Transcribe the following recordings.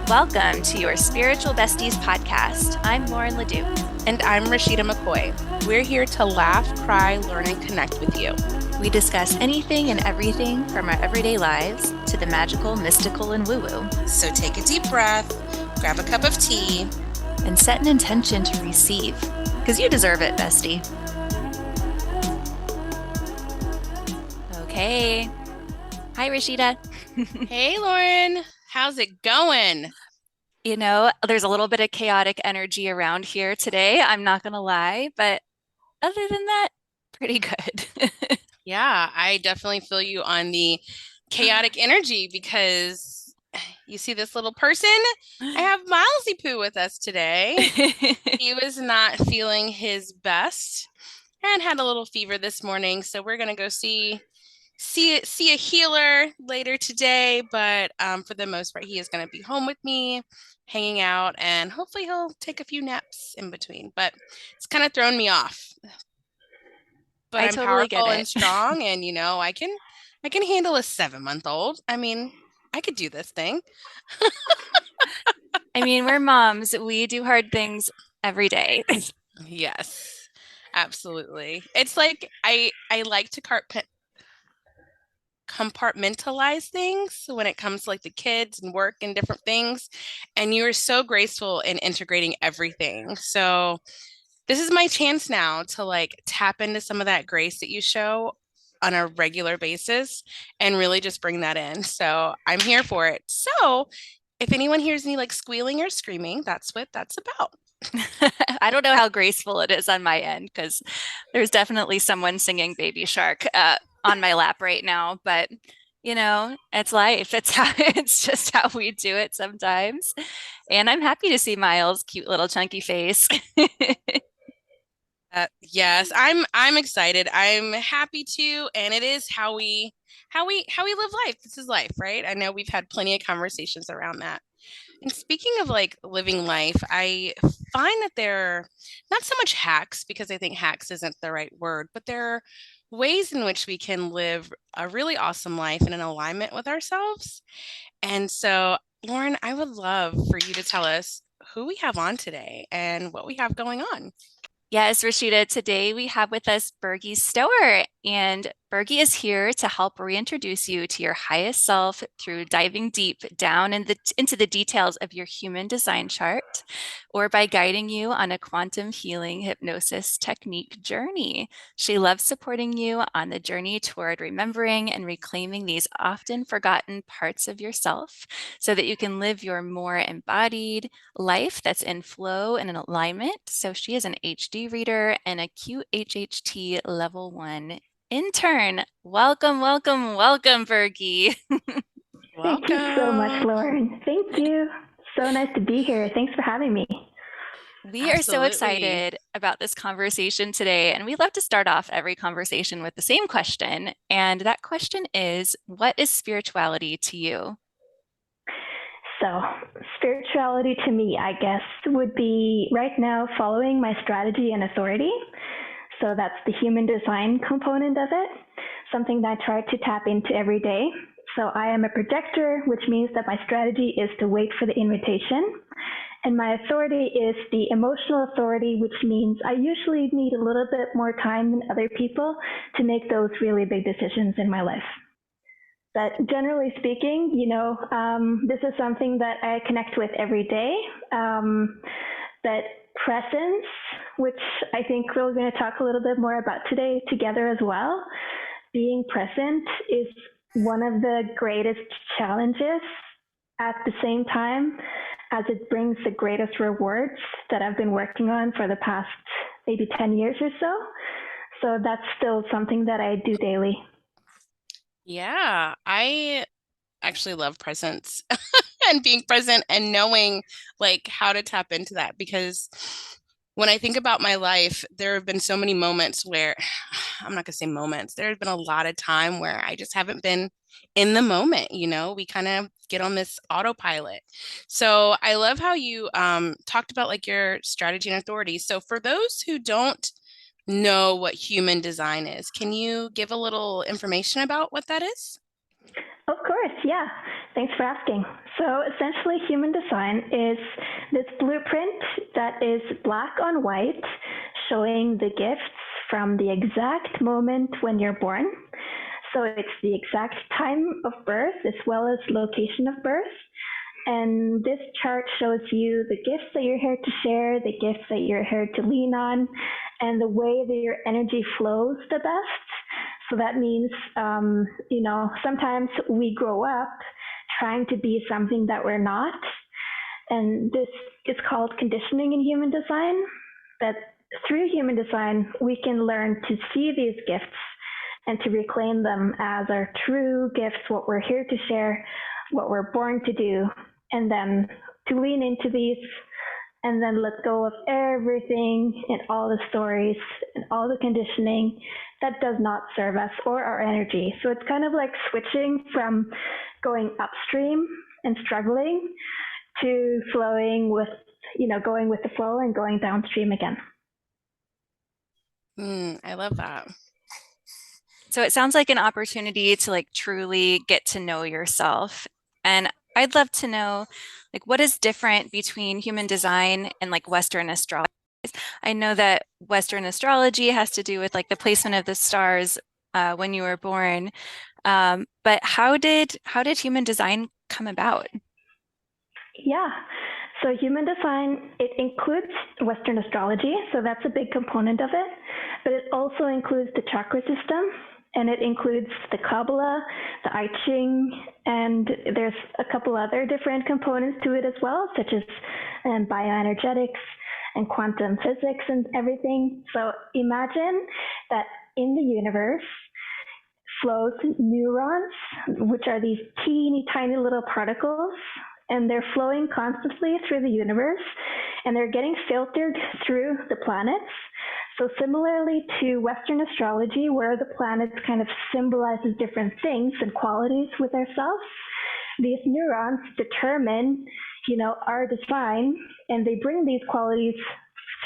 Welcome to Your Spiritual Besties podcast. I'm Lauren Leduc. And I'm Rashida McCoy. We're here to laugh, cry, learn, and connect with you. We discuss anything and everything from our everyday lives to the magical, mystical, and woo-woo. So take a deep breath, grab a cup of tea, and set an intention to receive, because you deserve it, bestie. Okay. Hi, Rashida. Hey, Lauren. How's it going? You know, there's a little bit of chaotic energy around here today. I'm not going to lie, but other than that, pretty good. Yeah, I definitely feel you on the chaotic energy because you see this little person? I have Milesy Poo with us today. He was not feeling his best and had a little fever this morning. So we're going to go see a healer later today, but for the most part, he is going to be home with me, hanging out, and hopefully he'll take a few naps in between. But it's kind of thrown me off. But I'm totally powerful and strong, and I can handle a 7-month-old. I mean, I could do this thing. I mean, we're moms. We do hard things every day. Yes, absolutely. It's like I like to compartmentalize things when it comes to like the kids and work and different things. And you are so graceful in integrating everything. So this is my chance now to like tap into some of that grace that you show on a regular basis and really just bring that in. So I'm here for it. So if anyone hears me like squealing or screaming, that's what that's about. I don't know how graceful it is on my end because there's definitely someone singing Baby Shark on my lap right now, but you know, it's life. It's just how we do it sometimes. And I'm happy to see Miles' cute little chunky face. Yes, I'm excited. I'm happy to, and it is how we live life. This is life, right? I know we've had plenty of conversations around that. And speaking of like living life, I find that there are not so much hacks because I think hacks isn't the right word, but there are ways in which we can live a really awesome life and in alignment with ourselves. And so, Lauren, I would love for you to tell us who we have on today and what we have going on. Yes, Rashida, today we have with us Bergy Stoer, and Bergy is here to help reintroduce you to your highest self through diving deep down into the details of your human design chart, or by guiding you on a quantum healing hypnosis technique journey. She loves supporting you on the journey toward remembering and reclaiming these often forgotten parts of yourself so that you can live your more embodied life that's in flow and in alignment. So she is an HD reader and a QHHT level 1 intern. Welcome, welcome, welcome, Bergy. Welcome. Thank you so much, Lauren. Thank you. So nice to be here. Thanks for having me. We are so excited about this conversation today, and we love to start off every conversation with the same question. And that question is, what is spirituality to you? So, spirituality to me, I guess, would be right now following my strategy and authority. So that's the human design component of it, something that I try to tap into every day. So I am a projector, which means that my strategy is to wait for the invitation. And my authority is the emotional authority, which means I usually need a little bit more time than other people to make those really big decisions in my life. But generally speaking, this is something that I connect with every day. That presence, which I think we're going to talk a little bit more about today together as well. Being present is one of the greatest challenges at the same time as it brings the greatest rewards that I've been working on for the past maybe 10 years or so. So that's still something that I do daily. Yeah, I actually love presence and being present and knowing like how to tap into that, because when I think about my life, there have been so many moments where I'm not gonna say moments, there's been a lot of time where I just haven't been in the moment. We kind of get on this autopilot. So I love how you talked about like your strategy and authority. So for those who don't know what human design is, can you give a little information about what that is? Of course, yeah. Thanks for asking. So essentially, human design is this blueprint that is black on white, showing the gifts from the exact moment when you're born. So it's the exact time of birth as well as location of birth. And this chart shows you the gifts that you're here to share, the gifts that you're here to lean on, and the way that your energy flows the best. So that means, sometimes we grow up trying to be something that we're not. And this is called conditioning in human design. That through human design, we can learn to see these gifts and to reclaim them as our true gifts, what we're here to share, what we're born to do, and then to lean into these and then let go of everything and all the stories and all the conditioning that does not serve us or our energy. So it's kind of like switching from going upstream and struggling to flowing with, going with the flow and going downstream again. I love that. So it sounds like an opportunity to like truly get to know yourself. And I'd love to know like what is different between human design and like Western astrology. I know that Western astrology has to do with like the placement of the stars when you were born. But how did human design come about? Yeah. So human design, it includes Western astrology, so that's a big component of it, but it also includes the chakra system, and it includes the Kabbalah, the I Ching, and there's a couple other different components to it as well, such as bioenergetics and quantum physics and everything. So imagine that in the universe flows neurons, which are these teeny tiny little particles, and they're flowing constantly through the universe, and they're getting filtered through the planets. So similarly to Western astrology, where the planets kind of symbolizes different things and qualities with ourselves, these neurons determine, our design, and they bring these qualities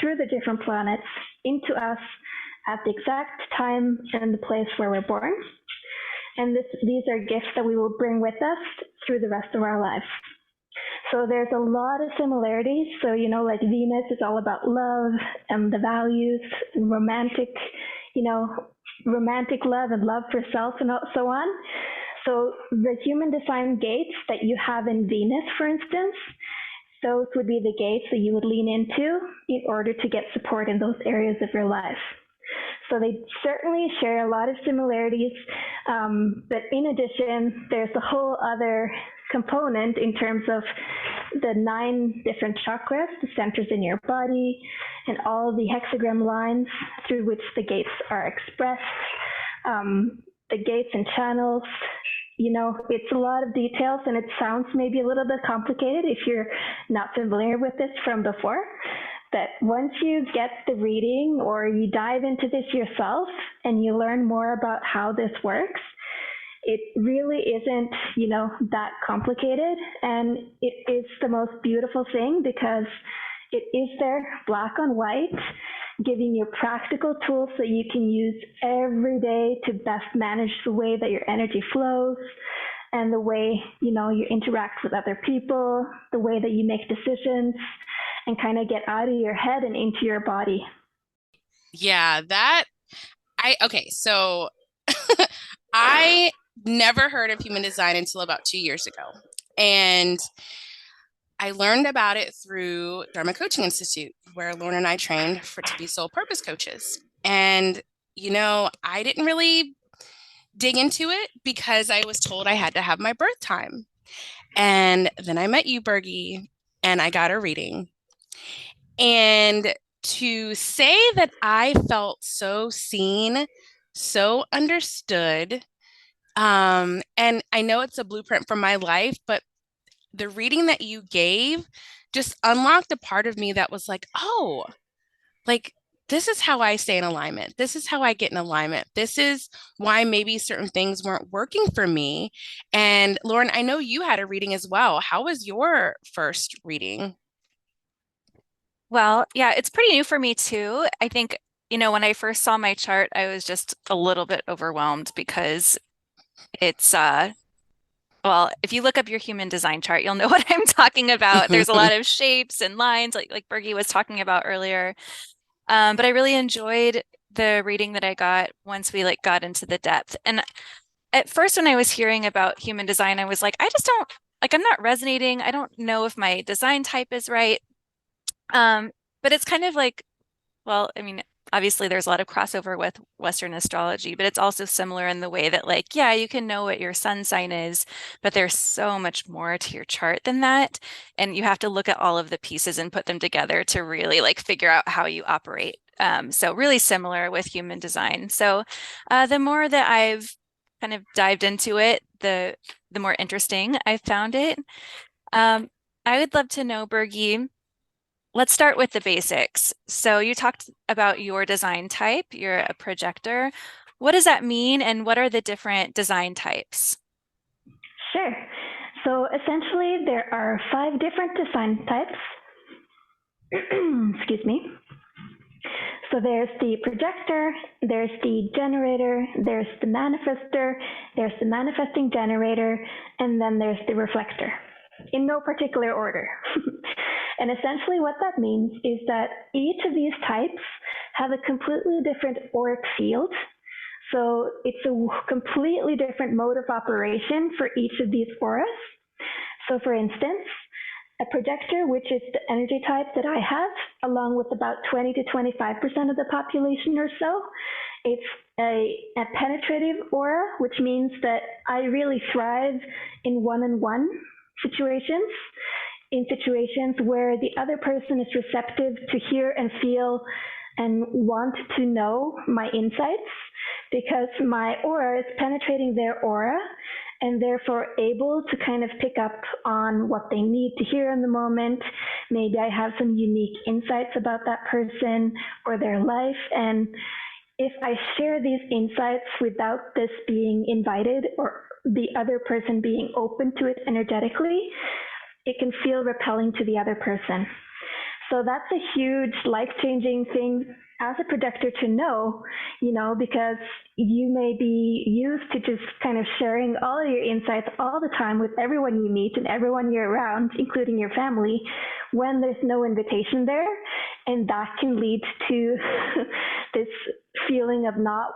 through the different planets into us at the exact time and the place where we're born. And these are gifts that we will bring with us through the rest of our lives. So there's a lot of similarities. So, like Venus is all about love and the values and romantic love and love for self and so on. So the human design gates that you have in Venus, for instance, those would be the gates that you would lean into in order to get support in those areas of your life. So they certainly share a lot of similarities, but in addition, there's a whole other component in terms of the 9 different chakras, the centers in your body, and all the hexagram lines through which the gates are expressed, the gates and channels. It's a lot of details, and it sounds maybe a little bit complicated if you're not familiar with this from before. That once you get the reading or you dive into this yourself and you learn more about how this works, it really isn't, that complicated. And it is the most beautiful thing because it is there black on white, giving you practical tools that you can use every day to best manage the way that your energy flows and the way, you interact with other people, the way that you make decisions, and kind of get out of your head and into your body. Yeah, okay, so I never heard of human design until about 2 years ago. And I learned about it through Dharma Coaching Institute, where Lauren and I trained to be soul purpose coaches. And, I didn't really dig into it because I was told I had to have my birth time. And then I met you, Bergy, and I got a reading. And to say that I felt so seen, so understood, and I know it's a blueprint for my life, but the reading that you gave just unlocked a part of me that was like, oh, like this is how I stay in alignment. This is how I get in alignment. This is why maybe certain things weren't working for me. And Lauren, I know you had a reading as well. How was your first reading? Well, yeah, it's pretty new for me too. I think, when I first saw my chart, I was just a little bit overwhelmed because it's well, if you look up your human design chart, you'll know what I'm talking about. There's a lot of shapes and lines like Bergy was talking about earlier. But I really enjoyed the reading that I got once we like got into the depth. And at first, when I was hearing about human design, I was like, I just don't like, I'm not resonating. I don't know if my design type is right. Um, but it's kind of like, well, I mean, obviously there's a lot of crossover with Western astrology, but it's also similar in the way that like, yeah, you can know what your sun sign is, but there's so much more to your chart than that. And you have to look at all of the pieces and put them together to really like figure out how you operate. So really similar with human design. So the more that I've kind of dived into it, the more interesting I found it. I would love to know, Bergy, let's start with the basics. So you talked about your design type. You're a projector. What does that mean, and what are the different design types? Sure. So essentially, there are 5 different design types. Excuse me. So there's the projector, there's the generator, there's the manifester, there's the manifesting generator, and then there's the reflector, in no particular order. And essentially what that means is that each of these types have a completely different auric field. So it's a completely different mode of operation for each of these auras. So for instance, a projector, which is the energy type that I have, along with about 20 to 25% of the population or so, it's a penetrative aura, which means that I really thrive in one-on-one situations, in situations where the other person is receptive to hear and feel and want to know my insights, because my aura is penetrating their aura and therefore able to kind of pick up on what they need to hear in the moment. Maybe I have some unique insights about that person or their life. And if I share these insights without this being invited or the other person being open to it energetically, it can feel repelling to the other person. So that's a huge life-changing thing as a projector to know, because you may be used to just kind of sharing all of your insights all the time with everyone you meet and everyone you're around, including your family, when there's no invitation there. And that can lead to this feeling of not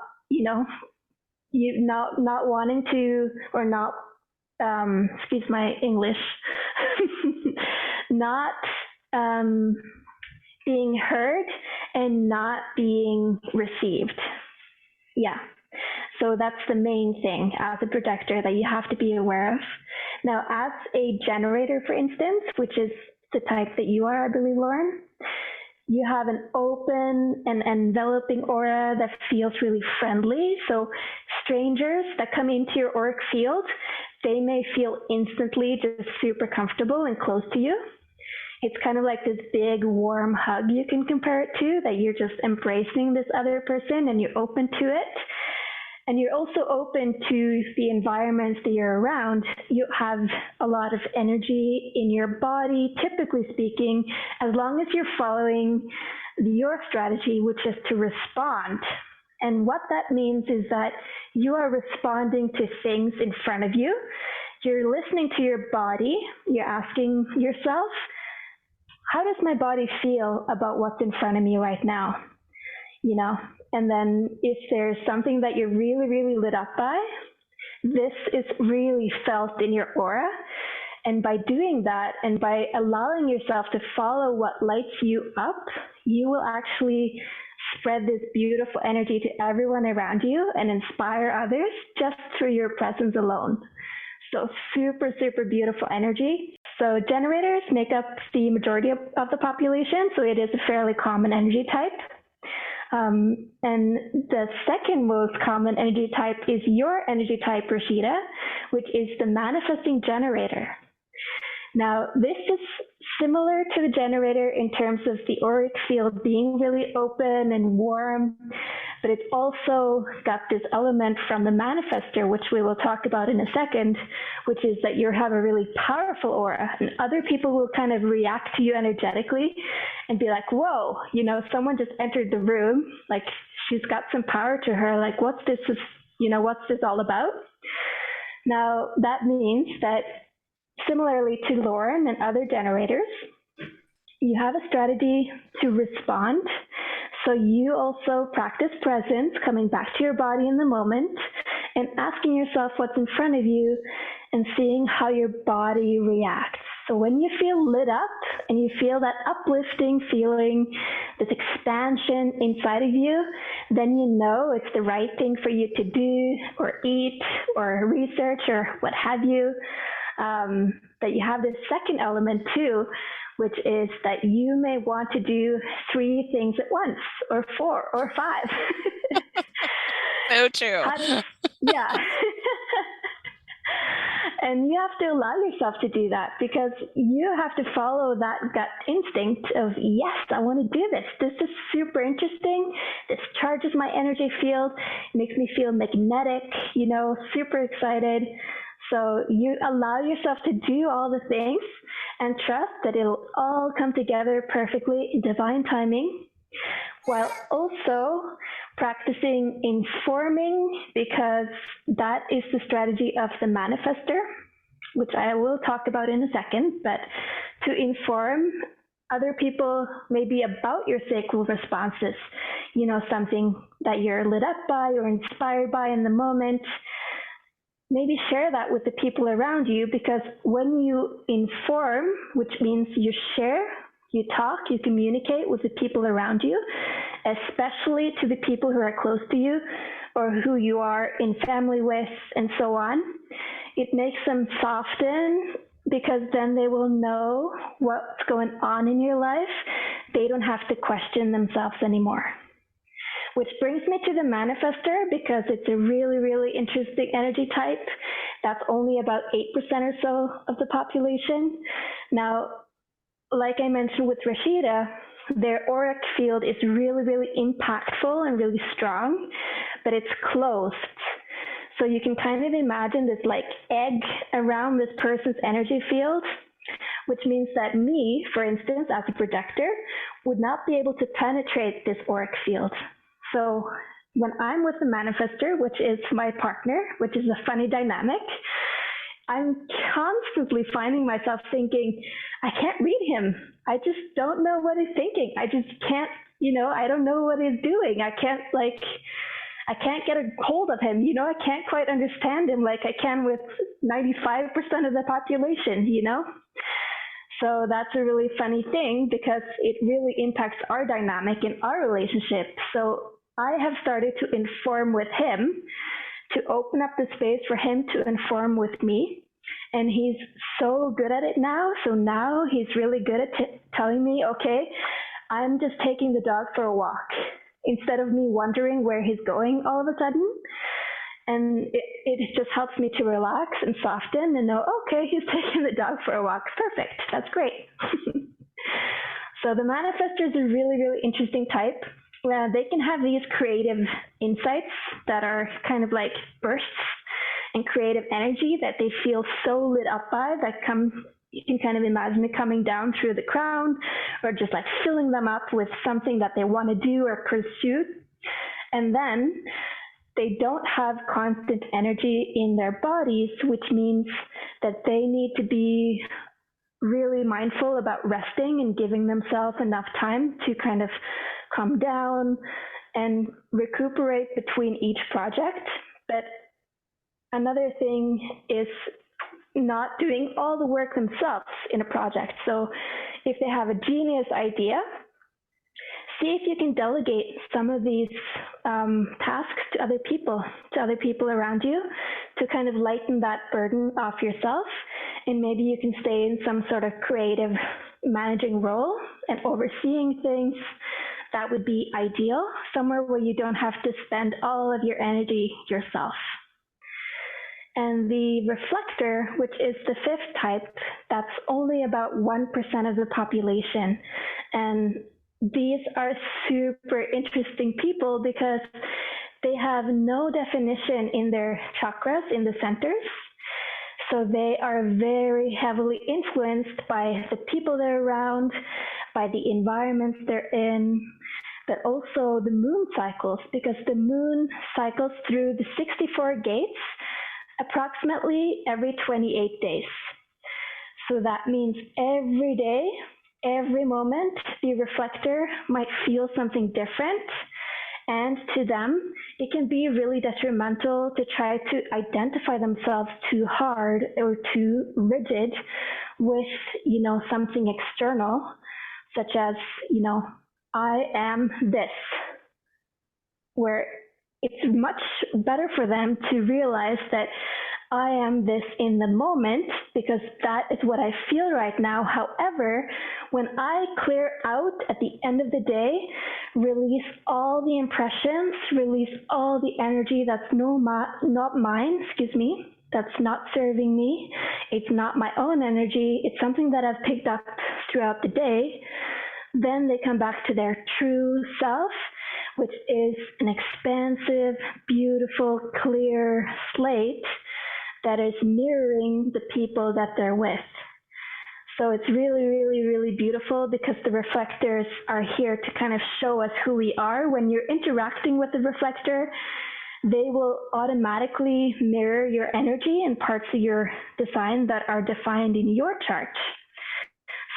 wanting to, or not, excuse my English, not being heard and not being received. Yeah. So that's the main thing as a projector that you have to be aware of. Now, as a generator, for instance, which is the type that you are, I believe, Lauren, you have an open and enveloping aura that feels really friendly. So strangers that come into your auric field, they may feel instantly just super comfortable and close to you. It's kind of like this big warm hug you can compare it to, that you're just embracing this other person and you're open to it. And you're also open to the environments that you're around. You have a lot of energy in your body, typically speaking, as long as you're following your strategy, which is to respond. And what that means is that you are responding to things in front of you. You're listening to your body. You're asking yourself, how does my body feel about what's in front of me right now? And then if there's something that you're really, really lit up by, this is really felt in your aura. And by doing that, and by allowing yourself to follow what lights you up, you will actually spread this beautiful energy to everyone around you and inspire others just through your presence alone. So super, super beautiful energy. So generators make up the majority of the population, so it is a fairly common energy type. And the second most common energy type is your energy type, Rashida, which is the manifesting generator. Now, this is similar to the generator in terms of the auric field being really open and warm, but it's also got this element from the manifester, which we will talk about in a second, which is that you have a really powerful aura, and other people will kind of react to you energetically and be like, whoa, someone just entered the room, like she's got some power to her, like what's this all about? Now, that means that similarly to Lauren and other generators, you have a strategy to respond. So you also practice presence, coming back to your body in the moment and asking yourself what's in front of you and seeing how your body reacts. So when you feel lit up and you feel that uplifting feeling, this expansion inside of you, then you know it's the right thing for you to do or eat or research or what have you. That you have this second element too, which is that you may want to do 3 things at once, or 4, or 5. So true. Yeah. And you have to allow yourself to do that because you have to follow that gut instinct of, yes, I want to do this. This is super interesting. This charges my energy field, makes me feel magnetic, super excited. So you allow yourself to do all the things and trust that it'll all come together perfectly in divine timing, while also practicing informing, because that is the strategy of the manifester, which I will talk about in a second, but to inform other people maybe about your sacral responses, something that you're lit up by or inspired by in the moment. Maybe share that with the people around you, because when you inform, which means you share, you talk, you communicate with the people around you, especially to the people who are close to you or who you are in family with and so on, it makes them soften, because then they will know what's going on in your life. They don't have to question themselves anymore. Which brings me to the manifester, because it's a really, really interesting energy type. That's only about 8% or so of the population. Now, like I mentioned with Rashida, their auric field is really, really impactful and really strong, but it's closed. So you can kind of imagine this like egg around this person's energy field, which means that me, for instance, as a projector, would not be able to penetrate this auric field. So when I'm with the manifester, which is my partner, which is a funny dynamic, I'm constantly finding myself thinking, I can't read him. I just don't know what he's thinking. I just can't, I don't know what he's doing. I can't get a hold of him. I can't quite understand him like I can with 95% of the population, So that's a really funny thing, because it really impacts our dynamic in our relationship. So I have started to inform with him, to open up the space for him to inform with me. And he's so good at it now. So now he's really good at telling me, okay, I'm just taking the dog for a walk, instead of me wondering where he's going all of a sudden. And it just helps me to relax and soften and know, okay, he's taking the dog for a walk. Perfect. That's great. So the manifester is a really, really interesting type. They can have these creative insights that are kind of like bursts and creative energy that they feel so lit up by, that you can kind of imagine it coming down through the crown, or just like filling them up with something that they want to do or pursue. And then they don't have constant energy in their bodies, which means that they need to be really mindful about resting and giving themselves enough time to kind of calm down and recuperate between each project. But another thing is not doing all the work themselves in a project. So if they have a genius idea, see if you can delegate some of these tasks to other people around you, to kind of lighten that burden off yourself. And maybe you can stay in some sort of creative managing role and overseeing things. That would be ideal, somewhere where you don't have to spend all of your energy yourself. And the reflector, which is the 5th type, that's only about 1% of the population. And these are super interesting people, because they have no definition in their chakras, in the centers. So they are very heavily influenced by the people they're around, by the environments they're in, but also the moon cycles, because the moon cycles through the 64 gates approximately every 28 days. So that means every day, every moment, the reflector might feel something different. And to them, it can be really detrimental to try to identify themselves too hard or too rigid with, something external, such as, I am this, where it's much better for them to realize that I am this in the moment because that is what I feel right now. However, when I clear out at the end of the day, release all the impressions, release all the energy that's not mine, that's not serving me, it's not my own energy, it's something that I've picked up throughout the day, then they come back to their true self, which is an expansive, beautiful, clear slate that is mirroring the people that they're with. So it's really, really, really beautiful because the reflectors are here to kind of show us who we are. When you're interacting with the reflector, they will automatically mirror your energy and parts of your design that are defined in your chart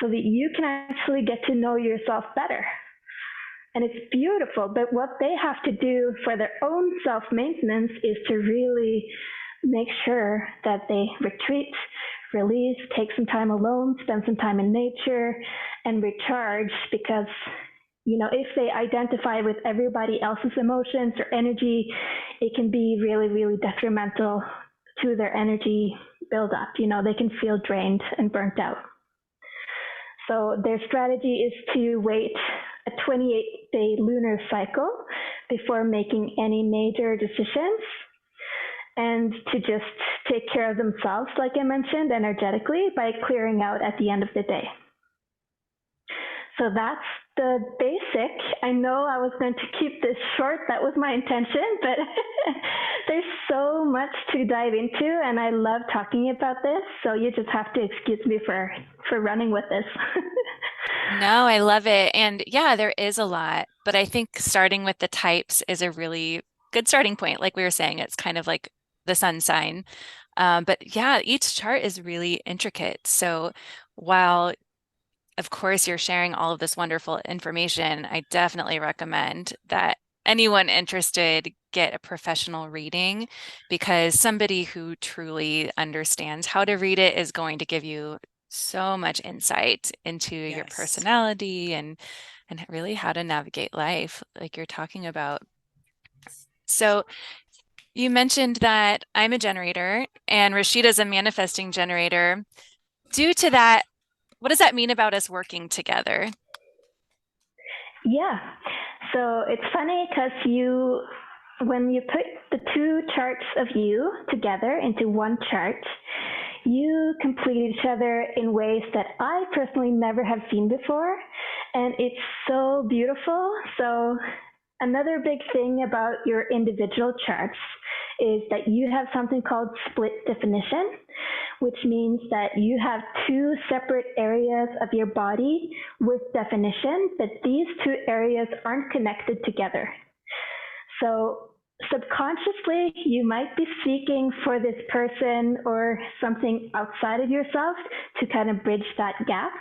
so that you can actually get to know yourself better. And it's beautiful, but what they have to do for their own self-maintenance is to really make sure that they retreat, release, take some time alone, spend some time in nature, and recharge because, if they identify with everybody else's emotions or energy, it can be really, really detrimental to their energy buildup. They can feel drained and burnt out. So their strategy is to wait a 28-day lunar cycle before making any major decisions and to just take care of themselves, like I mentioned, energetically by clearing out at the end of the day. So that's the basic. I know I was going to keep this short. That was my intention, but there's so much to dive into, and I love talking about this. So you just have to excuse me for running with this. No, I love it. And yeah, there is a lot, but I think starting with the types is a really good starting point. Like we were saying, it's kind of like the sun sign. But yeah, each chart is really intricate. So while of course, you're sharing all of this wonderful information, I definitely recommend that anyone interested get a professional reading because somebody who truly understands how to read it is going to give you so much insight into your personality and really how to navigate life like you're talking about. So you mentioned that I'm a generator and Rashida's a manifesting generator. Due to that, what does that mean about us working together? Yeah. So it's funny because when you put the two charts of you together into one chart, you complete each other in ways that I personally never have seen before. And it's so beautiful. So another big thing about your individual charts is that you have something called split definition, which means that you have two separate areas of your body with definition, but these two areas aren't connected together. So subconsciously, you might be seeking for this person or something outside of yourself to kind of bridge that gap.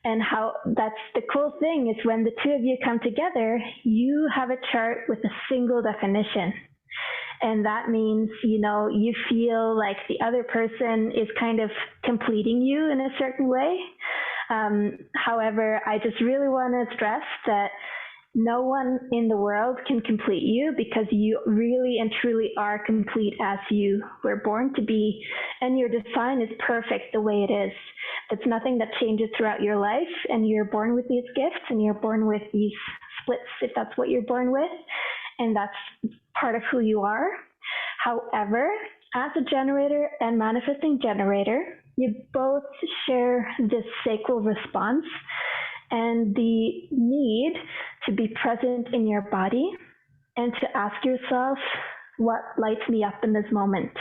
And how that's the cool thing is when the two of you come together, you have a chart with a single definition. And that means, you feel like the other person is kind of completing you in a certain way. However, I just really want to stress that no one in the world can complete you because you really and truly are complete as you were born to be, and your design is perfect the way it is. It's nothing that changes throughout your life, and you're born with these gifts, and you're born with these splits if that's what you're born with, and that's part of who you are. However, as a generator and manifesting generator, you both share this sacral response and the need to be present in your body and to ask yourself, what lights me up in this moment?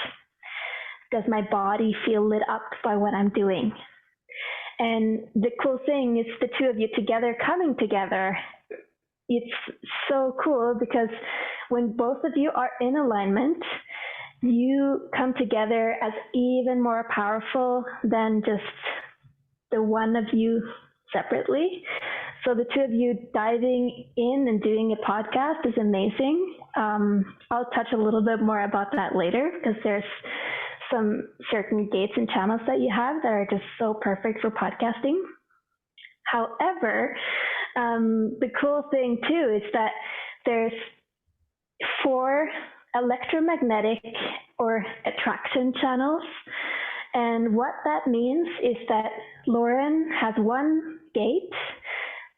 Does my body feel lit up by what I'm doing? And the cool thing is the two of you together coming together, it's so cool because when both of you are in alignment you come together as even more powerful than just the one of you separately. So the two of you diving in and doing a podcast is amazing. I'll touch a little bit more about that later because there's some certain gates and channels that you have that are just so perfect for podcasting. However, the cool thing too is that there's 4 electromagnetic or attraction channels. And what that means is that Lauren has one gate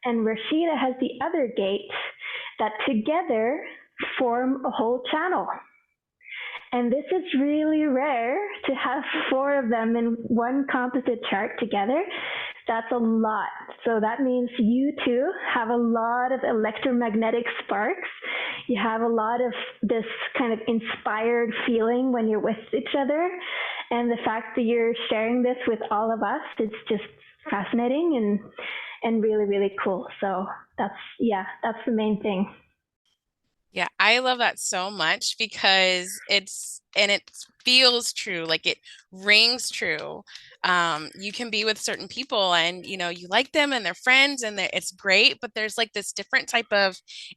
and Rashida has the other gate that together form a whole channel. And this is really rare to have 4 of them in one composite chart together. That's a lot. So that means you two have a lot of electromagnetic sparks. You have a lot of this kind of inspired feeling when you're with each other. And the fact that you're sharing this with all of us, it's just fascinating and really, really cool. So that's the main thing. Yeah, I love that so much because it feels true, like it rings true. You can be with certain people and you like them and they're friends and it's great, but there's like this different type of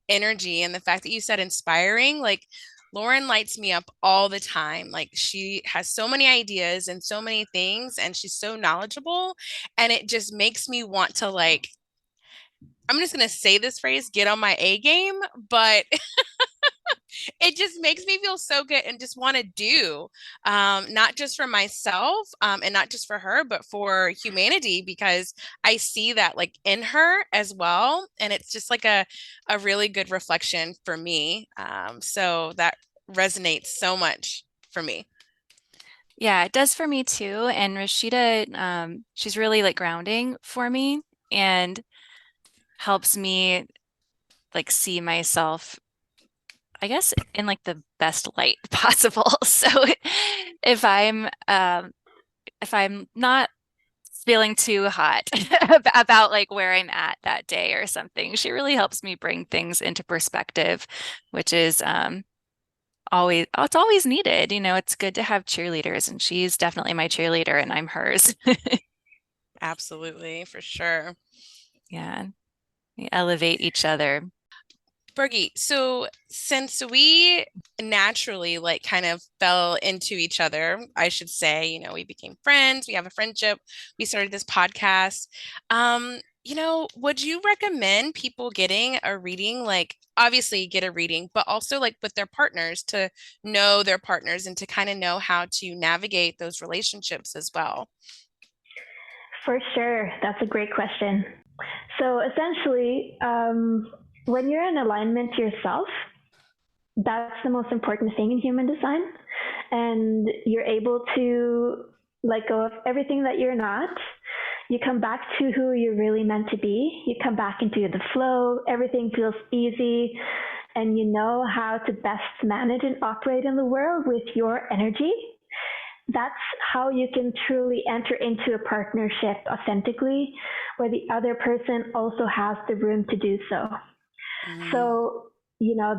energy. And the fact that you said inspiring, like Lauren lights me up all the time. Like she has so many ideas and so many things, and she's so knowledgeable, and it just makes me want to like, I'm just gonna say this phrase, get on my A game, but it just makes me feel so good and just want to do, not just for myself, and not just for her, but for humanity, because I see that like in her as well. And it's just like a really good reflection for me. So that resonates so much for me. Yeah, it does for me too. And Rashida, she's really like grounding for me and helps me like see myself, I guess, in like the best light possible. So if I'm if I'm not feeling too hot about like where I'm at that day or something, she really helps me bring things into perspective, which is always it's always needed. It's good to have cheerleaders, and she's definitely my cheerleader and I'm hers. Absolutely, for sure. Yeah, we elevate each other. Bergy, so since we naturally like kind of fell into each other, I should say, we became friends, we have a friendship, we started this podcast. Would you recommend people getting a reading, like obviously get a reading, but also like with their partners to know their partners and to kind of know how to navigate those relationships as well? For sure. That's a great question. So essentially, when you're in alignment to yourself, that's the most important thing in human design. And you're able to let go of everything that you're not. You come back to who you're really meant to be. You come back into the flow. Everything feels easy. And you know how to best manage and operate in the world with your energy. That's how you can truly enter into a partnership authentically, where the other person also has the room to do so. Mm. So,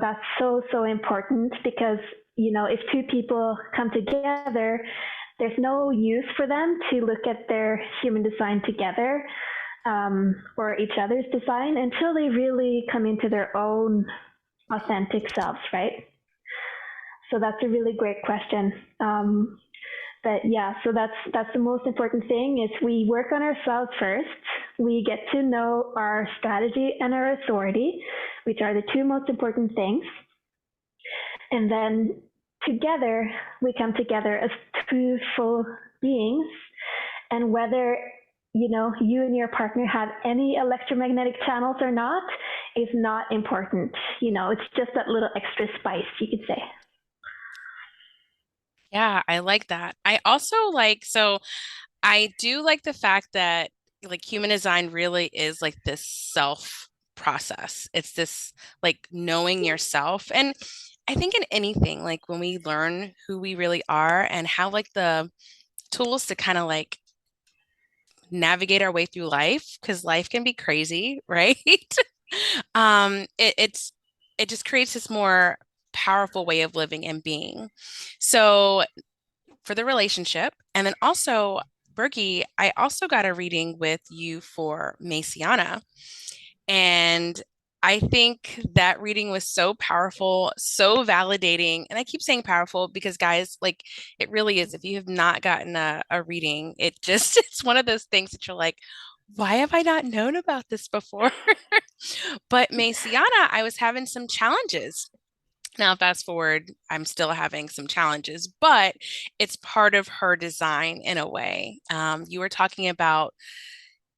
that's so, so important because, if two people come together, there's no use for them to look at their human design together, or each other's design until they really come into their own authentic selves, right? So that's a really great question. But yeah, so that's the most important thing is we work on ourselves first. We get to know our strategy and our authority, which are the 2 most important things. And then together, we come together as 2 full beings. And whether, you and your partner have any electromagnetic channels or not is not important. It's just that little extra spice, you could say. Yeah, I like that. I also like, so I do like the fact that like human design really is like this self process. It's this like knowing yourself. And I think in anything, like when we learn who we really are and how like the tools to kind of like navigate our way through life, because life can be crazy, right? It just creates this more powerful way of living and being. So for the relationship, and then also, Bergy, I also got a reading with you for Maciana. And I think that reading was so powerful, so validating. And I keep saying powerful because, guys, like it really is. If you have not gotten a reading, it just, it's one of those things that you're like, why have I not known about this before? But Maciana, I was having some challenges. Now, fast forward, I'm still having some challenges, but it's part of her design in a way. You were talking about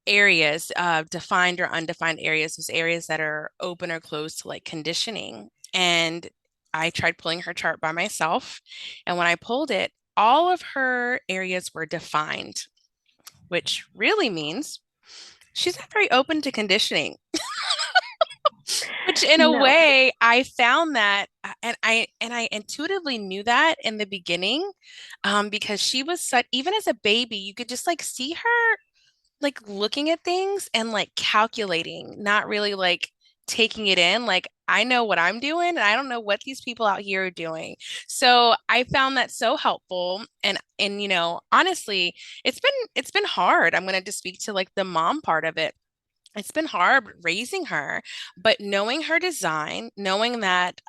areas, defined or undefined areas, those areas that are open or closed to like conditioning. And I tried pulling her chart by myself. And when I pulled it, all of her areas were defined, which really means she's not very open to conditioning. Which in a No. way, I found that, and I intuitively knew that in the beginning, because she was such, even as a baby, you could just like see her like looking at things and like calculating, not really like taking it in. Like I know what I'm doing, and I don't know what these people out here are doing. So I found that so helpful. And honestly, it's been hard. I'm gonna just speak to like the mom part of it. It's been hard raising her, but knowing her design, knowing that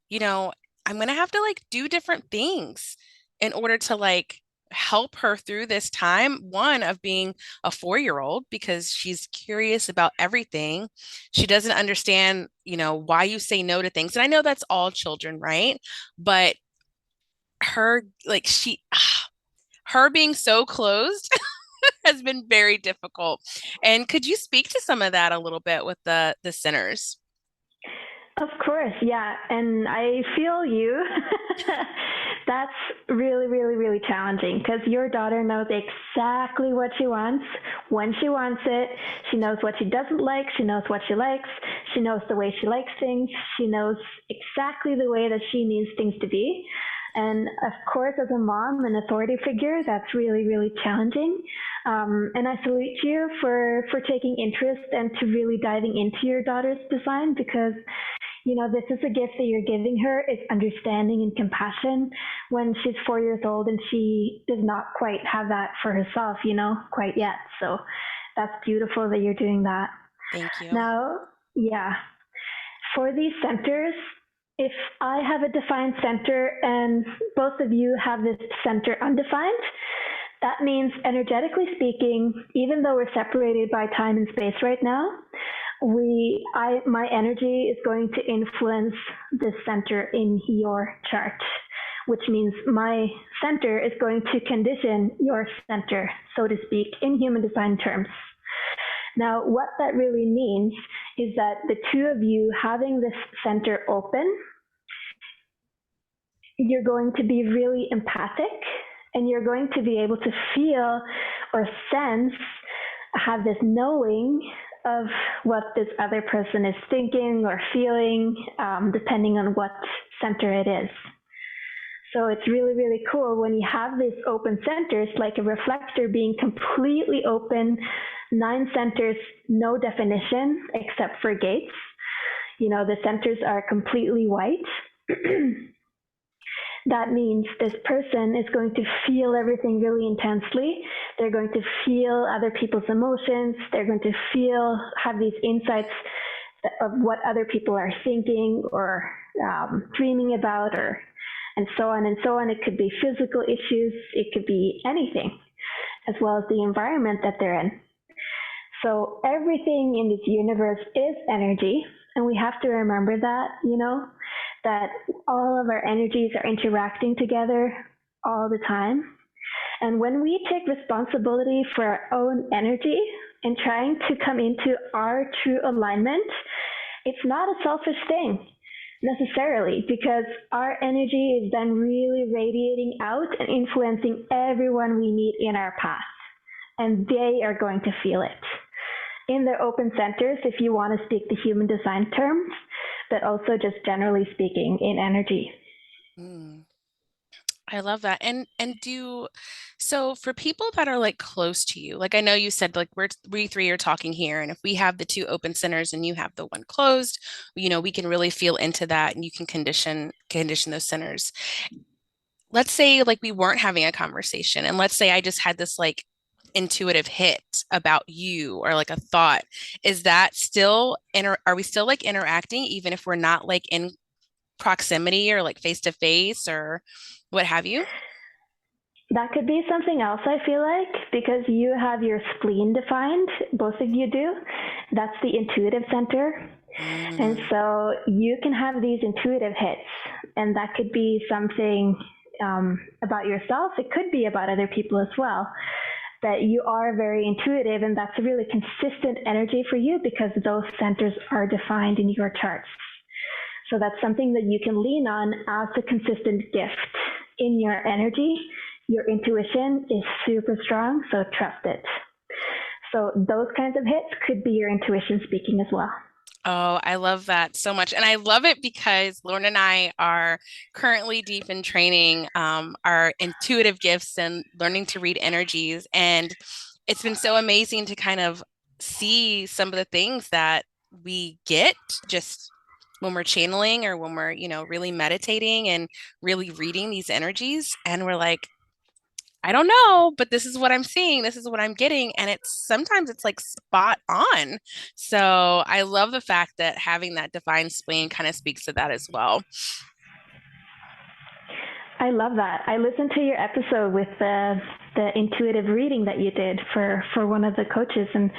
you know, I'm gonna have to like do different things in order to like help her through this time, one of being a 4-year-old because she's curious about everything. She doesn't understand, why you say no to things. And I know that's all children, right? But her like she her being so closed has been very difficult. And could you speak to some of that a little bit with the sinners? Of course, yeah. And I feel you. That's really, really, really challenging because your daughter knows exactly what she wants when she wants it. She knows what she doesn't like. She knows what she likes. She knows the way she likes things. She knows exactly the way that she needs things to be. And of course, as a mom, an authority figure, that's really, really challenging. And I salute you for taking interest and to really diving into your daughter's design because this is a gift that you're giving her is understanding and compassion when she's 4 years old and she does not quite have that for herself, quite yet. So that's beautiful that you're doing that. Thank you. Now, yeah, for these centers, if I have a defined center and both of you have this center undefined, that means energetically speaking, even though we're separated by time and space right now, my energy is going to influence the center in your chart, which means my center is going to condition your center, so to speak, in human design terms. Now, what that really means is that the two of you having this center open, you're going to be really empathic and you're going to be able to feel or sense, have this knowing of what this other person is thinking or feeling, depending on what center it is. So it's really, really cool when you have these open centers, like a reflector being completely open, 9 centers, no definition except for gates. The centers are completely white. That means this person is going to feel everything really intensely. They're going to feel other people's emotions. They're going to have these insights of what other people are thinking or dreaming about, and so on and so on. It could be physical issues. It could be anything, as well as the environment that they're in. So everything in this universe is energy, and we have to remember that, that all of our energies are interacting together all the time. And when we take responsibility for our own energy and trying to come into our true alignment, it's not a selfish thing necessarily, because our energy is then really radiating out and influencing everyone we meet in our path. And they are going to feel it. In their open centers, if you want to speak the human design terms, but also just generally speaking in energy. I love that. So for people that are like close to you, like I know you said like we three are talking here, and if we have the two open centers and you have the one closed, we can really feel into that and you can condition those centers. Let's say like we weren't having a conversation, and let's say I just had this like intuitive hit about you or like a thought. Is that still are we still like interacting even if we're not like in proximity or like face to face or what have you? That could be something else, I feel like, because you have your spleen defined, both of you do. That's the intuitive center. And Mm. so you can have these intuitive hits, and that could be something about yourself. It could be about other people as well. That you are very intuitive, and that's a really consistent energy for you because those centers are defined in your charts. So that's something that you can lean on as a consistent gift in your energy. Your intuition is super strong, so trust it. So those kinds of hits could be your intuition speaking as well. Oh, I love that so much. And I love it because Lauren and I are currently deep in training our intuitive gifts and learning to read energies. And it's been so amazing to kind of see some of the things that we get just when we're channeling or when we're, really meditating and really reading these energies. And we're like, I don't know, but this is what I'm seeing. This is what I'm getting. And sometimes it's like spot on. So I love the fact that having that divine spleen kind of speaks to that as well. I love that. I listened to your episode with the intuitive reading that you did for one of the coaches, and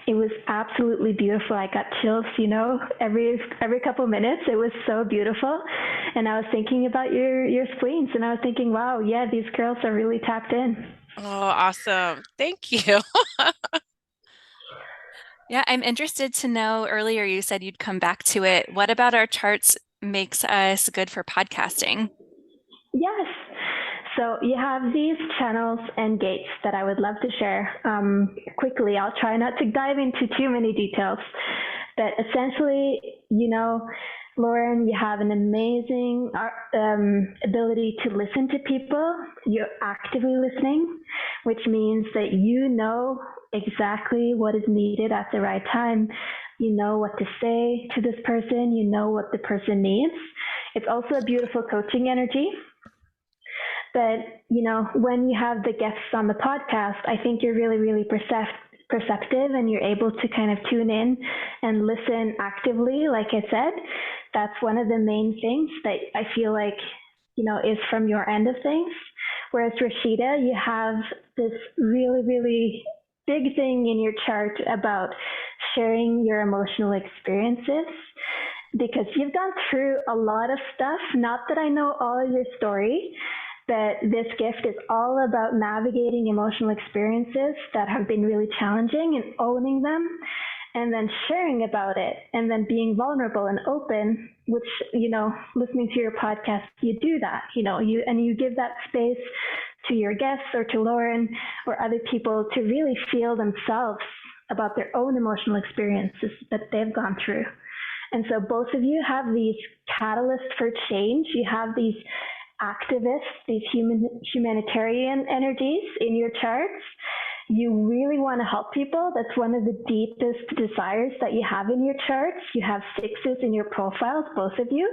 it was absolutely beautiful. I got chills, every couple minutes. It was so beautiful, and I was thinking about your spleens, and I was thinking, wow, yeah, these girls are really tapped in. Oh, awesome. Thank you. Yeah, I'm interested to know earlier you said you'd come back to it. What about our charts makes us good for podcasting? Yes. So you have these channels and gates that I would love to share quickly. I'll try not to dive into too many details, but essentially, Lauren, you have an amazing ability to listen to people. You're actively listening, which means that you know exactly what is needed at the right time. You know what to say to this person. You know what the person needs. It's also a beautiful coaching energy. But, when you have the guests on the podcast, I think you're really, really perceptive and you're able to kind of tune in and listen actively. Like I said, that's one of the main things that I feel like, is from your end of things. Whereas Rashida, you have this really, really big thing in your chart about sharing your emotional experiences because you've gone through a lot of stuff. Not that I know all of your story, but this gift is all about navigating emotional experiences that have been really challenging and owning them and then sharing about it and then being vulnerable and open, which, listening to your podcast, you do that, you give that space to your guests or to Lauren or other people to really feel themselves about their own emotional experiences that they've gone through. And so both of you have these catalysts for change. You have these activists, these humanitarian energies in your charts. You really want to help people. That's one of the deepest desires that you have in your charts. You have sixes in your profiles, both of you,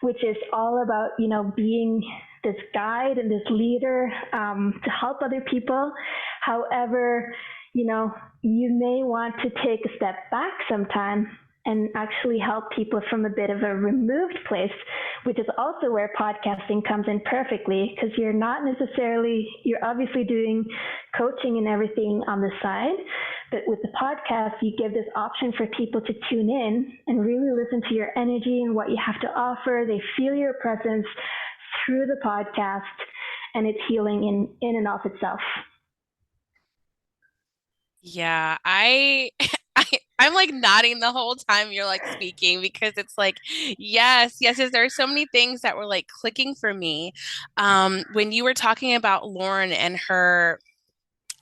which is all about, being this guide and this leader to help other people. However, you may want to take a step back sometime and actually help people from a bit of a removed place, which is also where podcasting comes in perfectly, because you're obviously doing coaching and everything on the side, but with the podcast, you give this option for people to tune in and really listen to your energy and what you have to offer. They feel your presence through the podcast, and it's healing in and of itself. Yeah, I'm like nodding the whole time you're like speaking because it's like, yes, there are so many things that were like clicking for me. When you were talking about Lauren and her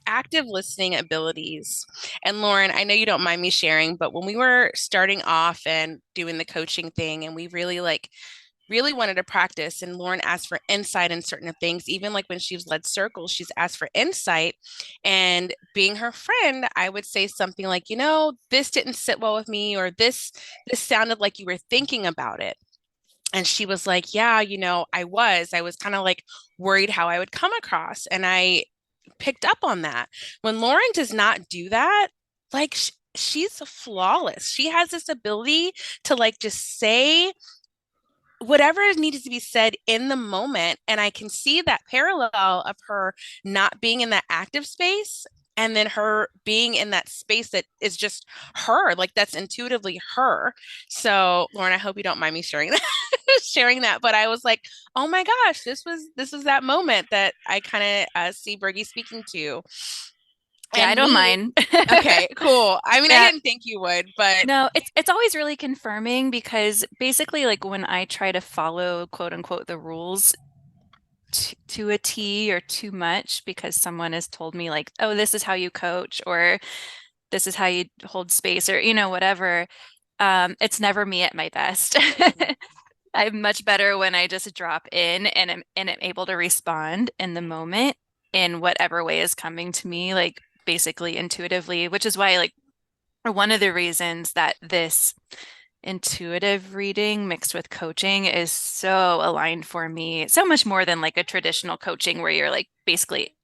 active listening abilities. And Lauren, I know you don't mind me sharing, but when we were starting off and doing the coaching thing and we really like really wanted to practice. And Lauren asked for insight in certain things. Even like when she's led circles, she's asked for insight. And being her friend, I would say something like, this didn't sit well with me, or this sounded like you were thinking about it. And she was like, yeah, I was kind of like worried how I would come across. And I picked up on that. When Lauren does not do that, like she's flawless. She has this ability to like just say whatever needs to be said in the moment. And I can see that parallel of her not being in that active space and then her being in that space that is just her, like that's intuitively her. So, Lauren, I hope you don't mind me sharing that, sharing that. But I was like, oh my gosh, this was that moment that I kind of see Bergy speaking to. Yeah, I And don't me, mind. okay, cool. I mean, I Yeah. didn't think you would, but No, it's always really confirming because basically like when I try to follow quote unquote the rules to a T or too much because someone has told me like, oh, this is how you coach or this is how you hold space or whatever. It's never me at my best. I'm much better when I just drop in and I'm able to respond in the moment in whatever way is coming to me, like basically intuitively, which is why like one of the reasons that this intuitive reading mixed with coaching is so aligned for me, so much more than like a traditional coaching where you're like basically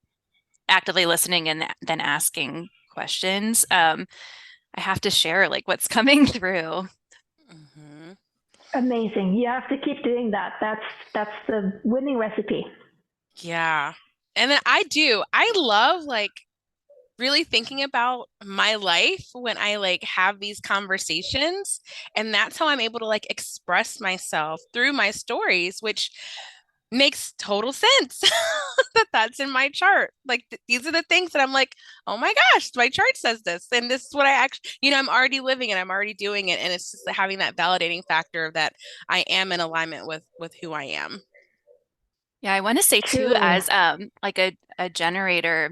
actively listening and then asking questions. I have to share like what's coming through. Mhm. Amazing. You have to keep doing that. That's the winning recipe. Yeah. And then I love like really thinking about my life when I like have these conversations. And that's how I'm able to like express myself through my stories, which makes total sense that that's in my chart. Like these are the things that I'm like, oh my gosh, my chart says this. And this is what I actually, I'm already living it. I'm already doing it. And it's just having that validating factor that I am in alignment with who I am. Yeah, I want to say too, True. as like a generator,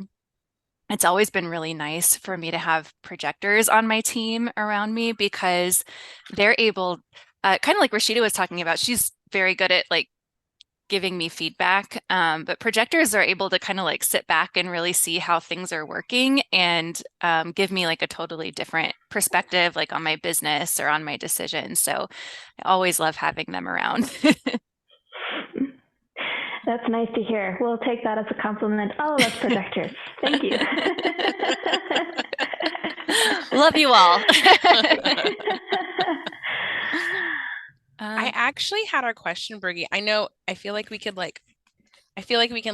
it's always been really nice for me to have projectors on my team around me because they're able, kind of like Rashida was talking about, she's very good at like giving me feedback. But projectors are able to kind of like sit back and really see how things are working and give me like a totally different perspective, like on my business or on my decisions. So I always love having them around. That's nice to hear. We'll take that as a compliment. All of us projectors. Thank you. Love you all. I actually had our question, Bergie. I feel like we can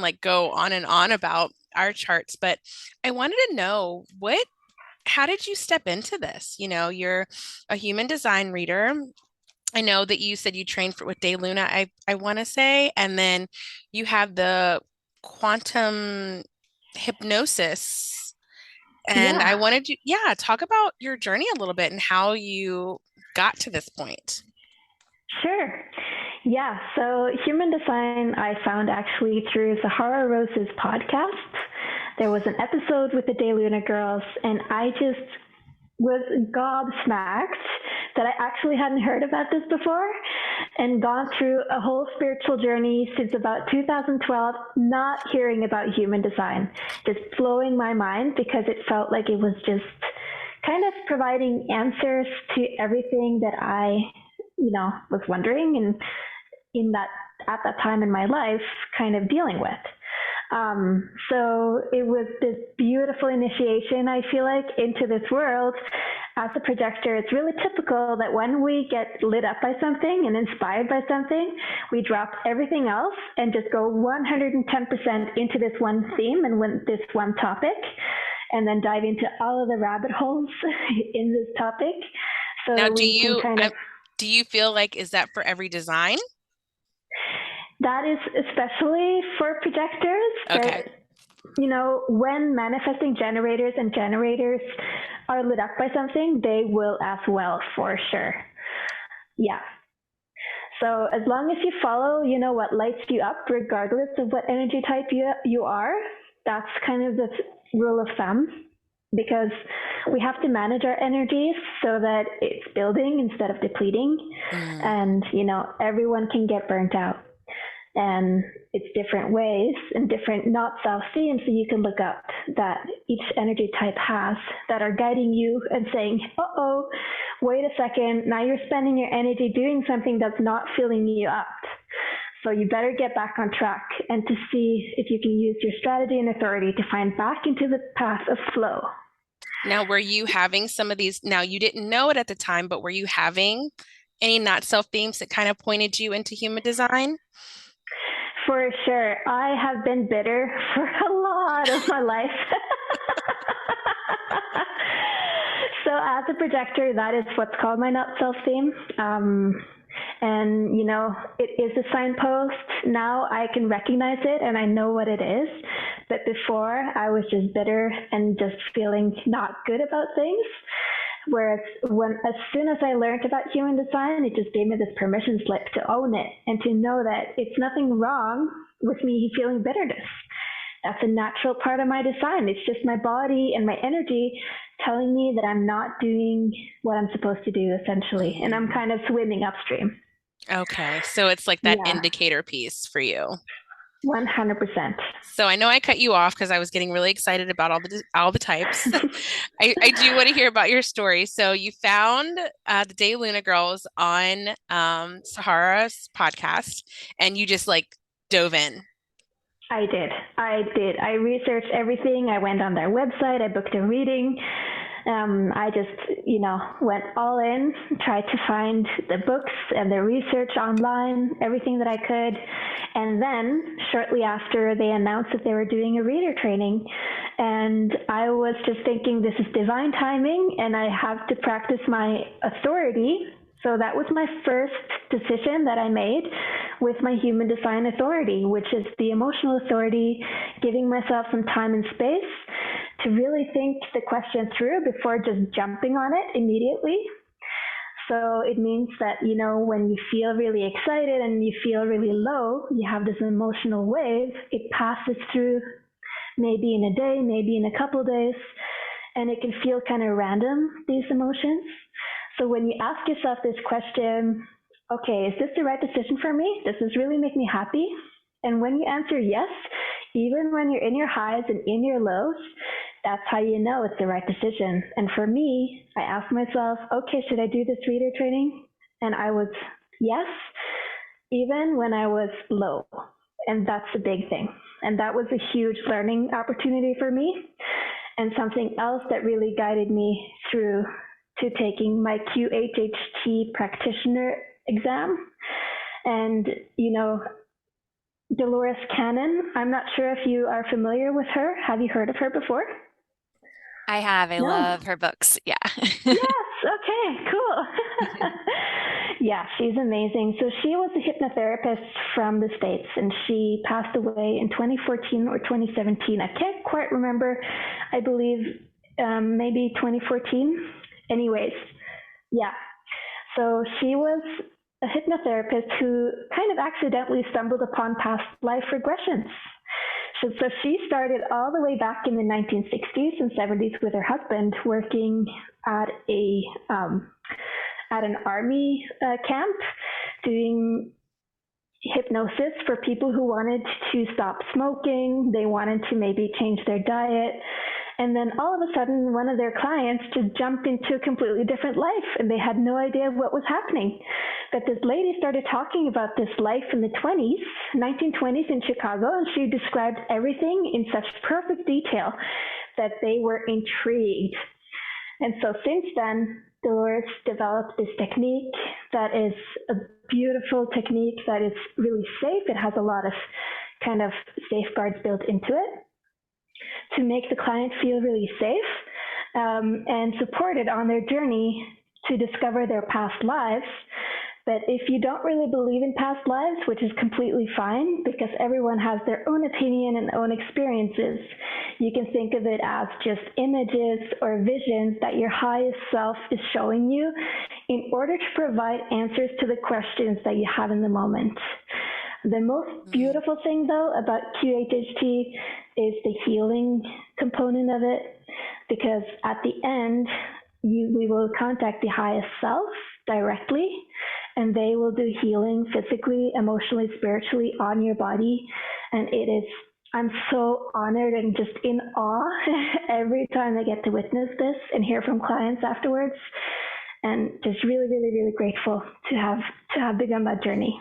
like go on and on about our charts, but I wanted to know how did you step into this? You're a human design reader. I know that you said you trained with Day Luna, I want to say, and then you have the quantum hypnosis. And I Yeah, wanted you, yeah, talk about your journey a little bit and how you got to this point. sure. Yeah, so human design I found actually through Sahara Rose's podcast. There was an episode with the Day Luna girls, and I just was gobsmacked that I actually hadn't heard about this before and gone through a whole spiritual journey since about 2012, not hearing about human design, just blowing my mind because it felt like it was just kind of providing answers to everything that I, was wondering and in that at that time in my life kind of dealing with. So it was this beautiful initiation, I feel like, into this world. As a projector, it's really typical that when we get lit up by something and inspired by something, we drop everything else and just go 110% into this one theme and this one topic, and then dive into all of the rabbit holes in this topic so Now, that we can kind of. do you feel like is that for every design? That is especially for projectors, Okay. but when manifesting generators and generators are lit up by something, they will as well for sure. Yeah. So as long as you follow, what lights you up, regardless of what energy type you are, that's kind of the rule of thumb. because we have to manage our energies so that it's building instead of depleting. And, everyone can get burnt out. And it's different ways and different not self-themes that you can look up that each energy type has that are guiding you and saying, uh-oh, wait a second, now you're spending your energy doing something that's not filling you up. So you better get back on track and to see if you can use your strategy and authority to find back into the path of flow. Now, were you having some of these, now you didn't know it at the time, but were you having any not self themes that kind of pointed you into human design? For sure. I have been bitter for a lot of my life. So as a projector, that is what's called my not self theme. And, it is a signpost. Now I can recognize it and I know what it is. But before, I was just bitter and just feeling not good about things. Whereas as soon as I learned about human design, it just gave me this permission slip to own it and to know that it's nothing wrong with me feeling bitterness. That's a natural part of my design. It's just my body and my energy telling me that I'm not doing what I'm supposed to do, essentially. And I'm kind of swimming upstream. Okay. So it's like that indicator piece for you. 100%. So I know I cut you off because I was getting really excited about all the types. I do want to hear about your story. So you found the Day Luna Girls on Sahara's podcast, and you just dove in. I did. I researched everything. I went on their website. I booked a reading. I just, went all in, tried to find the books and the research online, everything that I could. And then shortly after, they announced that they were doing a reader training. And I was just thinking, this is divine timing and I have to practice my authority. So that was my first decision that I made with my human design authority, which is the emotional authority, giving myself some time and space to really think the question through before just jumping on it immediately. So it means that, when you feel really excited and you feel really low, you have this emotional wave, it passes through maybe in a day, maybe in a couple days, and it can feel kind of random, these emotions. So when you ask yourself this question, okay, is this the right decision for me? Does this really make me happy? And when you answer yes, even when you're in your highs and in your lows, that's how you know it's the right decision. And for me, I asked myself, okay, should I do this reader training? And I was yes, even when I was low. And that's the big thing. And that was a huge learning opportunity for me. And something else that really guided me through to taking my QHHT practitioner exam. And, Dolores Cannon, I'm not sure if you are familiar with her. Have you heard of her before? I have. I love her books. Yeah. Yes. Okay, cool. Yeah, she's amazing. So she was a hypnotherapist from the States, and she passed away in 2014 or 2017. I can't quite remember. I believe maybe 2014. Anyways, yeah. So she was a hypnotherapist who kind of accidentally stumbled upon past life regressions. So she started all the way back in the 1960s and 70s with her husband working at an army camp doing hypnosis for people who wanted to stop smoking. They wanted to maybe change their diet. And then all of a sudden, one of their clients just jumped into a completely different life, and they had no idea what was happening. But this lady started talking about this life in the 1920s in Chicago, and she described everything in such perfect detail that they were intrigued. And so since then, Dolores developed this technique that is a beautiful technique that is really safe. It has a lot of kind of safeguards built into it to make the client feel really safe and supported on their journey to discover their past lives. But if you don't really believe in past lives, which is completely fine because everyone has their own opinion and own experiences, you can think of it as just images or visions that your highest self is showing you in order to provide answers to the questions that you have in the moment. The most beautiful thing, though, about QHHT is the healing component of it, because at the end, we will contact the highest self directly, and they will do healing physically, emotionally, spiritually on your body. And I'm so honored and just in awe every time I get to witness this and hear from clients afterwards. And just really, really, really grateful to have begun that journey.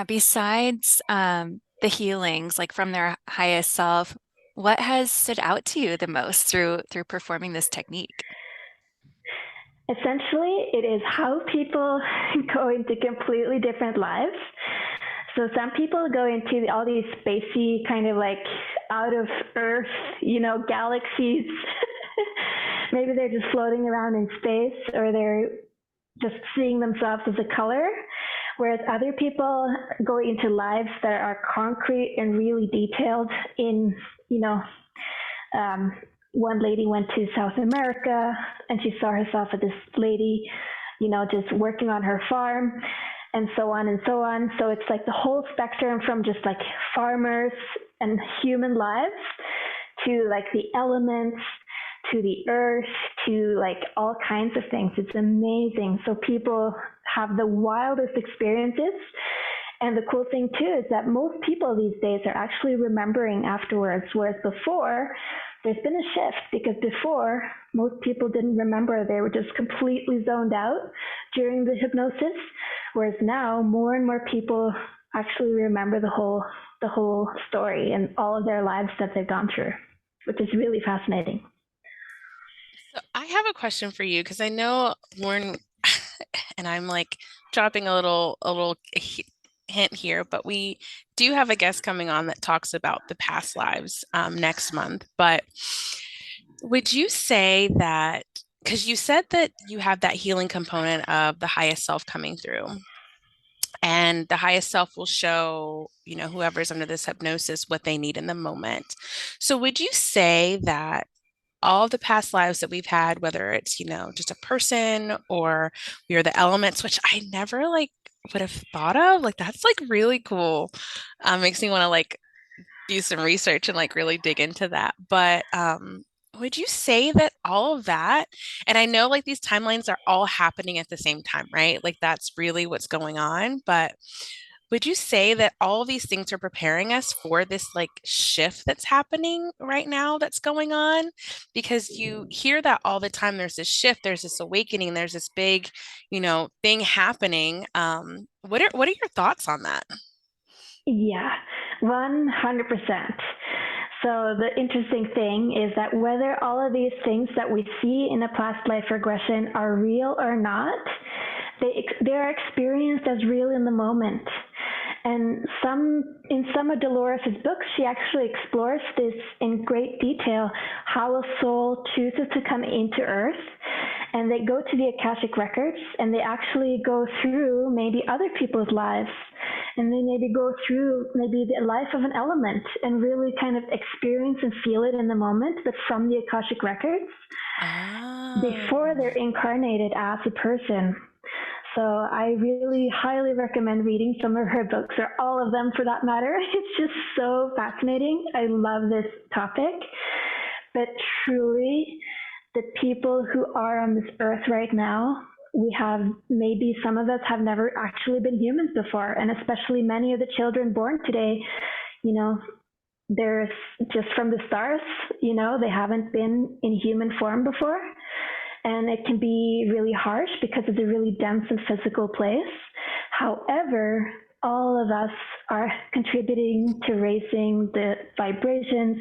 Besides the healings, like from their highest self, what has stood out to you the most through performing this technique? Essentially, it is how people go into completely different lives. So some people go into all these spacey kind of like out of Earth, galaxies. Maybe they're just floating around in space, or they're just seeing themselves as a color. Whereas other people go into lives that are concrete and really detailed in, one lady went to South America and she saw herself as this lady, just working on her farm and so on and so on. So it's like the whole spectrum from just like farmers and human lives to like the elements, to the earth, to like all kinds of things. It's amazing. So people have the wildest experiences. And the cool thing too is that most people these days are actually remembering afterwards, whereas before there's been a shift, because before most people didn't remember. They were just completely zoned out during the hypnosis, whereas now more and more people actually remember the whole story and all of their lives that they've gone through, which is really fascinating. So I have a question for you, because I know Lauren and I'm like dropping a little hint here, but we do have a guest coming on that talks about the past lives next month. But would you say that, because you said that you have that healing component of the highest self coming through, and the highest self will show, whoever's under this hypnosis what they need in the moment. So would you say that all the past lives that we've had, whether it's, just a person or we are the elements, which I never like would have thought of, like that's like really cool. Makes me want to like do some research and like really dig into that. But would you say that all of that, and I know like these timelines are all happening at the same time, right? Like that's really what's going on. But would you say that all of these things are preparing us for this like shift that's happening right now that's going on? Because you hear that all the time. There's this shift, there's this awakening, there's this big, thing happening. What are your thoughts on that? Yeah, 100%. So the interesting thing is that whether all of these things that we see in a past life regression are real or not, they are experienced as real in the moment. And in some of Dolores's books, she actually explores this in great detail, how a soul chooses to come into Earth, and they go to the Akashic records, and they actually go through maybe other people's lives, and they maybe go through maybe the life of an element and really kind of experience and feel it in the moment, but from the Akashic records, before they're incarnated as a person. So I really highly recommend reading some of her books, or all of them for that matter. It's just so fascinating. I love this topic. But truly, the people who are on this earth right now, maybe some of us have never actually been humans before. And especially many of the children born today, they're just from the stars, they haven't been in human form before. And it can be really harsh because it's a really dense and physical place. However, all of us are contributing to raising the vibrations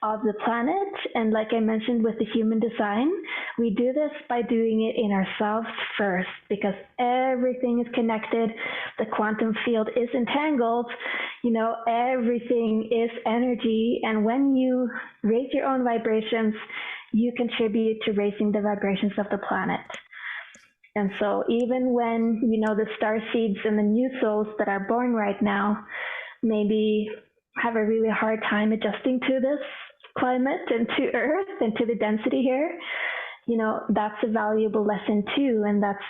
of the planet. And like I mentioned with the human design, we do this by doing it in ourselves first, because everything is connected. The quantum field is entangled. Everything is energy. And when you raise your own vibrations, you contribute to raising the vibrations of the planet. And so even when, the star seeds and the new souls that are born right now maybe have a really hard time adjusting to this climate and to Earth and to the density here, that's a valuable lesson too. And that's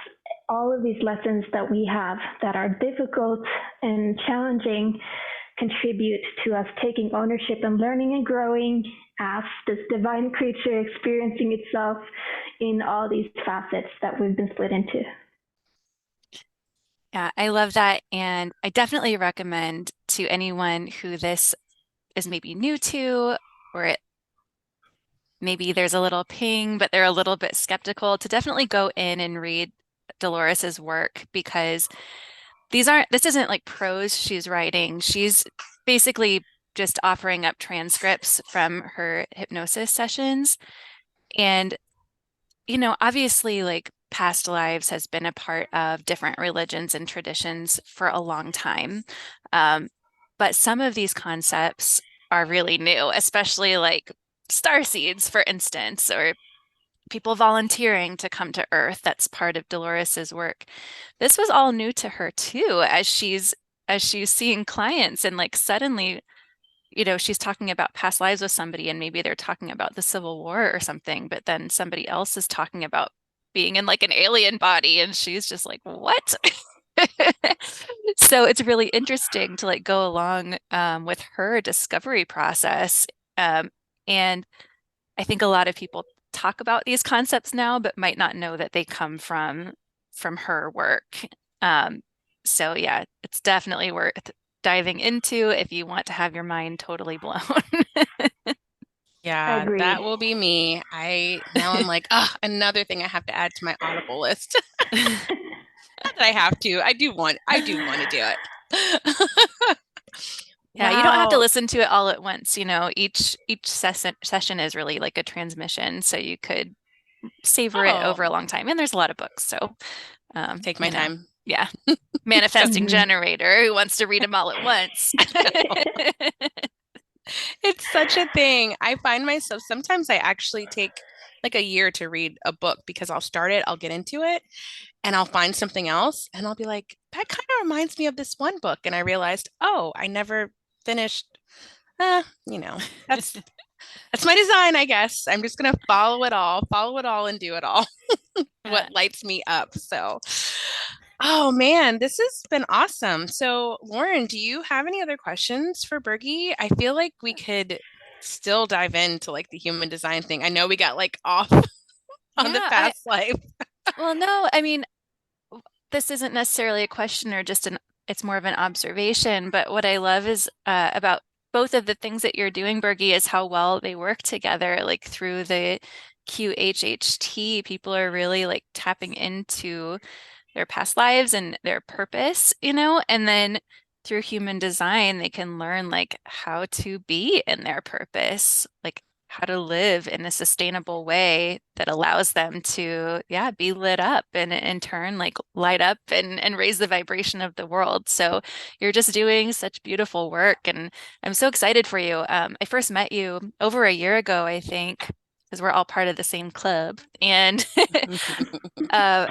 all of these lessons that we have that are difficult and challenging contribute to us taking ownership and learning and growing as this divine creature experiencing itself in all these facets that we've been split into. Yeah, I love that. And I definitely recommend to anyone who this is maybe new to, or maybe there's a little ping, but they're a little bit skeptical, to definitely go in and read Dolores's work, because this isn't like prose she's writing. She's basically just offering up transcripts from her hypnosis sessions. And, obviously, like past lives has been a part of different religions and traditions for a long time. But some of these concepts are really new, especially like star seeds, for instance, or people volunteering to come to Earth. That's part of Dolores's work. This was all new to her too, as she's seeing clients, and like suddenly, she's talking about past lives with somebody, and maybe they're talking about the Civil War or something, but then somebody else is talking about being in like an alien body, and she's just like, what? So it's really interesting to like go along with her discovery process. And I think a lot of people talk about these concepts now, but might not know that they come from her work. Um, so yeah, it's definitely worth diving into if you want to have your mind totally blown. Yeah, Agreed. that will be me. Now I'm like, another thing I have to add to my Audible list. Not that I have to. I do want to do it. Yeah, you don't have to Wow. listen to it all at once. Each session is really like a transmission, so you could savor it over a Oh, long time. And there's a lot of books, so take my time. yeah, manifesting Mhm. generator who wants to read them all at once. It's such a thing. I find myself sometimes I actually take like a year to read a book because I'll start it, I'll get into it, and I'll find something else, and I'll be like, that kind of reminds me of this one book. And I realized, oh, I never finished. Uh, you know, that's that's my design, I guess. I'm just gonna follow it all, and do it all. Yeah. What lights me up. So, oh man, this has been awesome. So, Lauren, do you have any other questions for Bergy? I feel like we could still dive into like the human design thing. I know we got like off on the Yeah, past life. well, no, I mean, this isn't necessarily a question or just it's more of an observation, but what I love is about both of the things that you're doing, Bergie, is how well they work together. Like through the QHHT, people are really like tapping into their past lives and their purpose, and then through human design, they can learn like how to be in their purpose, like how to live in a sustainable way that allows them to, yeah, be lit up and in turn, like light up and raise the vibration of the world. So you're just doing such beautiful work. And I'm so excited for you. I first met you over a year ago, I think, because we're all part of the same club. And uh,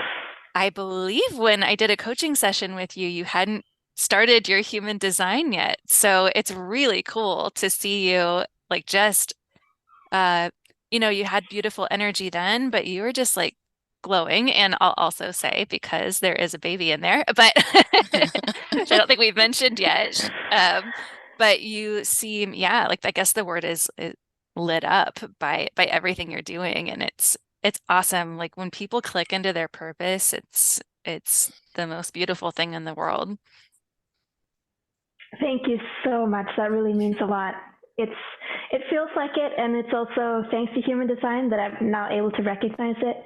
I believe when I did a coaching session with you, you hadn't started your human design yet. So it's really cool to see you like just uh, you had beautiful energy then, but you were just like glowing. And I'll also say, because there is a baby in there, but which I don't think we've mentioned yet. But you seem, yeah, like I guess the word is lit up by everything you're doing, and it's awesome. Like when people click into their purpose, it's the most beautiful thing in the world. Thank you so much. That really means a lot. It's it feels like it, and it's also thanks to human design that I'm now able to recognize it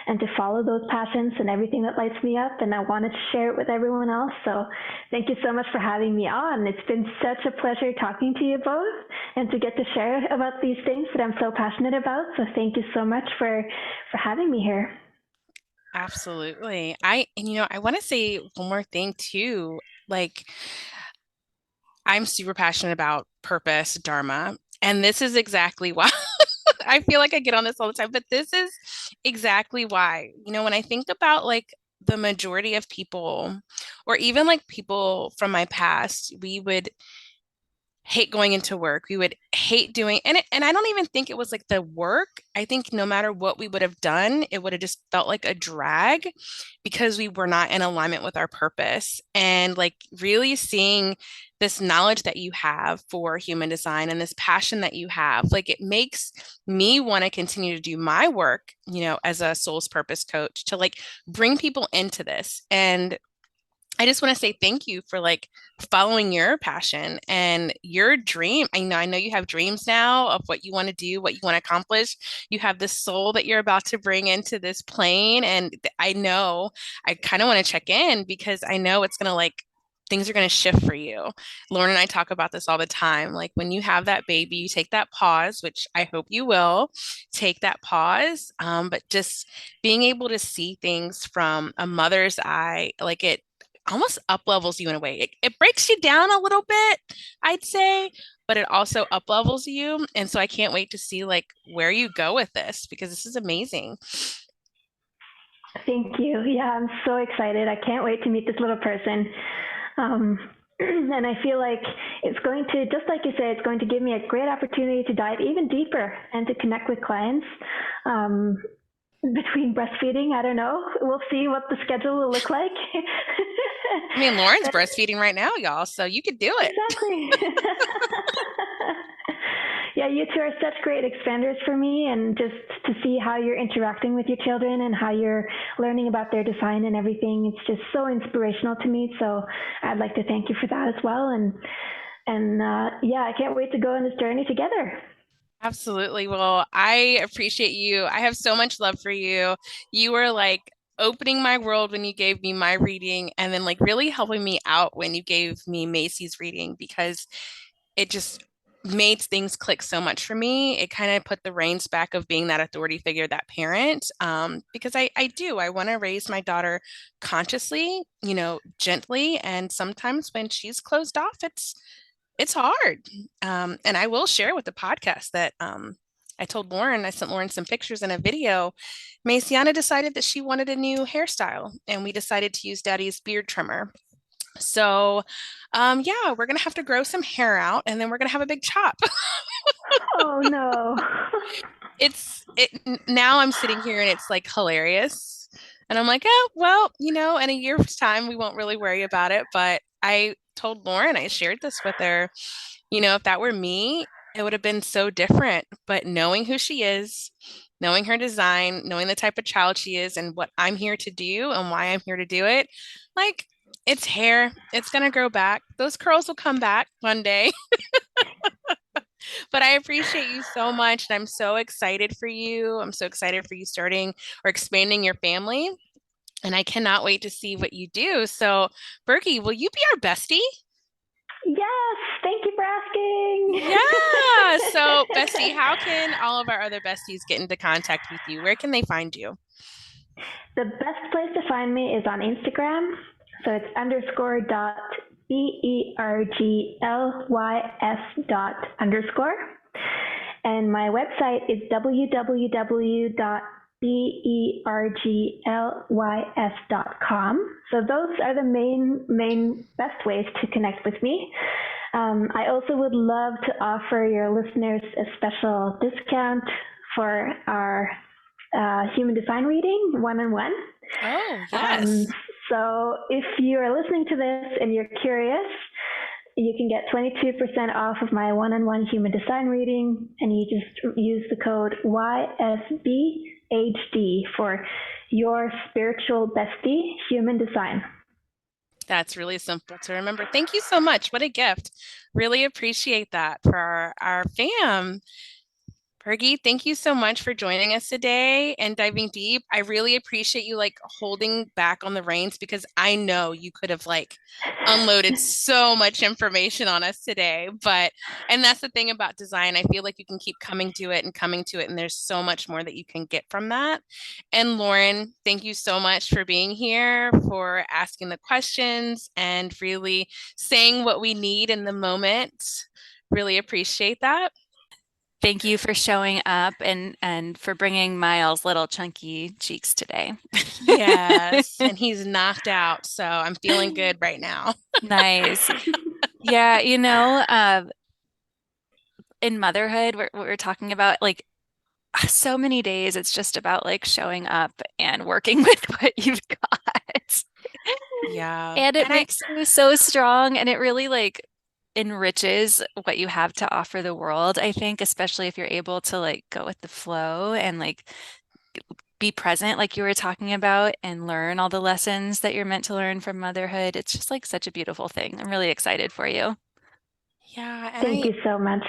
and to follow those passions and everything that lights me up. And I wanted to share it with everyone else. So thank you so much for having me on. It's been such a pleasure talking to you both and to get to share about these things that I'm so passionate about. So thank you so much for having me here. Absolutely. I want to say one more thing too. Like, I'm super passionate about purpose, dharma, and this is exactly why I feel like I get on this all the time, but this is exactly why. When I think about like the majority of people, or even like people from my past, we would hate going into work. We would hate doing and I don't even think it was like the work. I think no matter what we would have done, it would have just felt like a drag because we were not in alignment with our purpose. And like really seeing this knowledge that you have for human design and this passion that you have, like it makes me want to continue to do my work, as a soul's purpose coach to like bring people into this. And I just want to say thank you for like following your passion and your dream. I know you have dreams now of what you want to do, what you want to accomplish. You have this soul that you're about to bring into this plane. And I know I kind of want to check in because I know it's going to like, things are going to shift for you. Lauren and I talk about this all the time. Like when you have that baby, you take that pause, which I hope you will take that pause. But just being able to see things from a mother's eye, like it almost up levels you in a way. It breaks you down a little bit, I'd say, but it also up levels you. And so I can't wait to see like where you go with this because this is amazing. Thank you. Yeah, I'm so excited. I can't wait to meet this little person. And I feel like it's going to, just like you said, it's going to give me a great opportunity to dive even deeper and to connect with clients. Between breastfeeding, I don't know. We'll see what the schedule will look like. I mean, Lauren's breastfeeding right now, y'all, so you could do it. Exactly. Yeah, you two are such great expanders for me, and just to see how you're interacting with your children and how you're learning about their design and everything, it's just so inspirational to me. So I'd like to thank you for that as well. And yeah, I can't wait to go on this journey together. Absolutely. Well, I appreciate you. I have so much love for you. You were like opening my world when you gave me my reading, and then like really helping me out when you gave me Macy's reading because it just made things click so much for me. It kind of put the reins back of being that authority figure, that parent, because I want to raise my daughter consciously, gently. And sometimes when she's closed off, it's hard. And I will share with the podcast that I sent Lauren some pictures and a video. Maciana decided that she wanted a new hairstyle, and we decided to use Daddy's beard trimmer. So, yeah, we're gonna have to grow some hair out, and then we're gonna have a big chop. Oh no. Now I'm sitting here and it's like hilarious. And I'm like, oh, well, in a year's time, we won't really worry about it. But I told Lauren, I shared this with her, if that were me, it would have been so different. But knowing who she is, knowing her design, knowing the type of child she is and what I'm here to do and why I'm here to do it, like it's hair, it's going to grow back. Those curls will come back one day. But I appreciate you so much. And I'm so excited for you. I'm so excited for you starting or expanding your family. And I cannot wait to see what you do. So, Berkey, will you be our bestie? Yes, thank you for asking. Yeah. So, bestie, how can all of our other besties get into contact with you? Where can they find you? The best place to find me is on Instagram. So it's _.berglys._ And my website is www.berglys.com. So those are the main best ways to connect with me. I also would love to offer your listeners a special discount for our human design reading, one-on-one. Oh, yes. So if you are listening to this and you're curious, you can get 22% off of my one-on-one human design reading, and you just use the code YSBHD for your spiritual bestie human design. That's really simple to remember. Thank you so much. What a gift. Really appreciate that for our fam. Bergy, thank you so much for joining us today and diving deep. I really appreciate you like holding back on the reins because I know you could have like unloaded so much information on us today. And that's the thing about design. I feel like you can keep coming to it, and there's so much more that you can get from that. And Lauren, thank you so much for being here, for asking the questions and really saying what we need in the moment. Really appreciate that. Thank you for showing up and for bringing Miles' little chunky cheeks today. Yes, and he's knocked out, so I'm feeling good right now. Nice. Yeah, in motherhood, we're talking about like so many days, it's just about like showing up and working with what you've got. Yeah. And it And I makes you so strong and it really like enriches what you have to offer the world, I think, especially if you're able to like go with the flow and like be present, like you were talking about, and learn all the lessons that you're meant to learn from motherhood. It's just like such a beautiful thing. I'm really excited for you. yeah, and Thank you so much.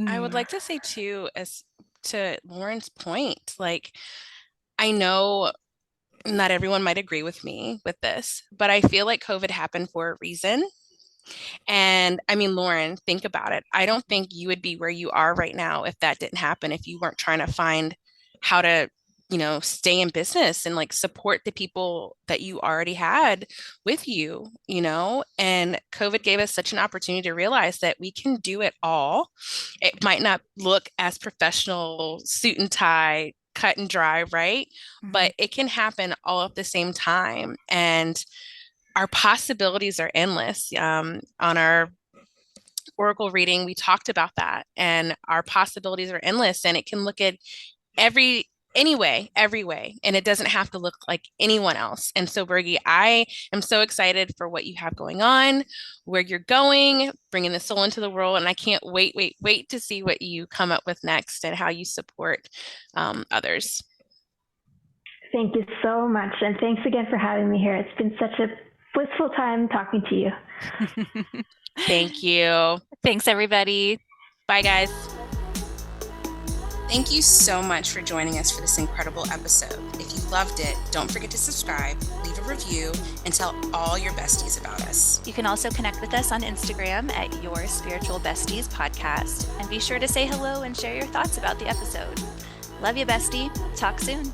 I would like to say too, as to Lauren's point, like I know not everyone might agree with me with this, but I feel like COVID happened for a reason. And I mean, Lauren, think about it. I don't think you would be where you are right now if that didn't happen, if you weren't trying to find how to, stay in business and like support the people that you already had with you, and COVID gave us such an opportunity to realize that we can do it all. It might not look as professional, suit and tie, cut and dry, right? But it can happen all at the same time. And our possibilities are endless. On our Oracle reading, we talked about that, and our possibilities are endless, and it can look at every way, and it doesn't have to look like anyone else. And so, Bergy, I am so excited for what you have going on, where you're going, bringing the soul into the world, and I can't wait to see what you come up with next and how you support others. Thank you so much. And thanks again for having me here. It's been such a blissful time talking to you. Thank you. Thanks, everybody. Bye, guys. Thank you so much for joining us for this incredible episode. If you loved it, don't forget to subscribe, leave a review, and tell all your besties about us. You can also connect with us on Instagram at yourspiritualbestiespodcast, and be sure to say hello and share your thoughts about the episode. Love you, bestie. Talk soon.